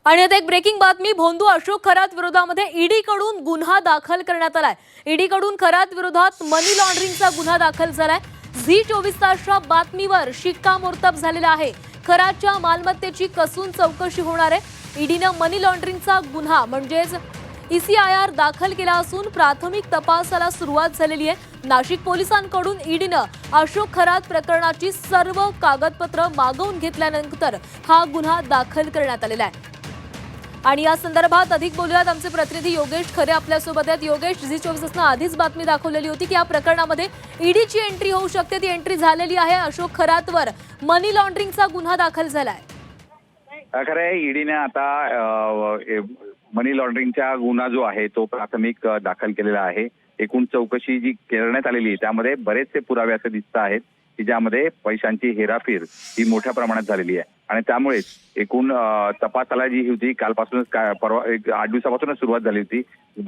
आणि आता एक ब्रेकिंग बातमी। भोंदू अशोक खरात विरोधामध्ये ईडी कडून गुन्हा दाखल करण्यात आलाय। ईडी कडून खरात विरोधात मनी लॉन्ड्रिंगचा गुन्हा दाखल झालाय। झी 24 तासच्या बातमीवर शिक्कामोर्तब झालेला आहे। खरातच्या मालमत्तेची कसून चौकशी होणार आहे। ईडीने मनी लॉन्ड्रिंगचा गुन्हा म्हणजेच ECIR दाखल केला असून प्राथमिक तपासाला सुरुवात झालेली आहे। नाशिक पोलिसांकडून ईडीने अशोक खरात प्रकरणाची सर्व कागदपत्र मागवून घेतल्यानंतर हा गुन्हा दाखल करण्यात आलेला आहे। आणि या संदर्भात अधिक बोलूयात आमचे प्रतिनिधी योगेश खरे आपल्या सोबत आहेत। योगेश, झी 24 तासनं आधीच बातमी दाखवलेली होती की या प्रकरणामध्ये ईडीची एंट्री होऊ शकते, ती एंट्री झालेली आहे। अशोक खरातवर मनी लॉन्ड्रिंगचा गुन्हा दाखल झालाय। खरं आहे, ईडीने आता मनी लॉन्ड्रिंगचा गुन्हा जो आहे तो प्राथमिक दाखल केलेला आहे। एकूण चौकशी जी करण्यात आलेली आहे त्यामध्ये बरेचसे पुरावे असे दिसत आहेत की ज्यामध्ये पैशांची हेराफेर ही मोठ्या प्रमाणात झालेली आहे आणि त्यामुळेच एकूण तपासाला जी होती कालपासूनच परवा 8 दिवसापासूनच सुरुवात झाली होती।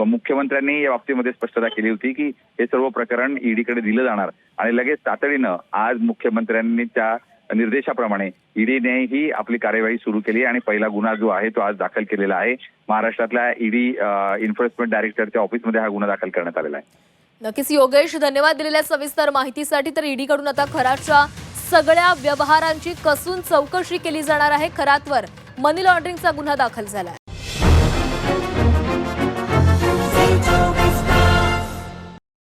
मुख्यमंत्र्यांनी या बाबतीमध्ये स्पष्टता केली होती की हे सर्व प्रकरण ईडीकडे दिलं जाणार आणि लगेच तातडीनं आज मुख्यमंत्र्यांनी त्या निर्देशाप्रमाणे ईडीने ही आपली कार्यवाही सुरू केली आणि पहिला गुन्हा जो आहे तो आज दाखल केलेला आहे। महाराष्ट्रातल्या ईडी एन्फोर्समेंट डायरेक्टरच्या ऑफिसमध्ये हा गुन्हा दाखल करण्यात आलेला आहे। नक्कीच योगेश, धन्यवाद दिलेल्या सविस्तर माहितीसाठी। तर ईडी कडून आता खरातच्या सगळ्या व्यवहारांची कसून चौकशी केली जाणार आहे। खरातवर मनी लॉन्ड्रिंगचा गुन्हा दाखल झाला आहे।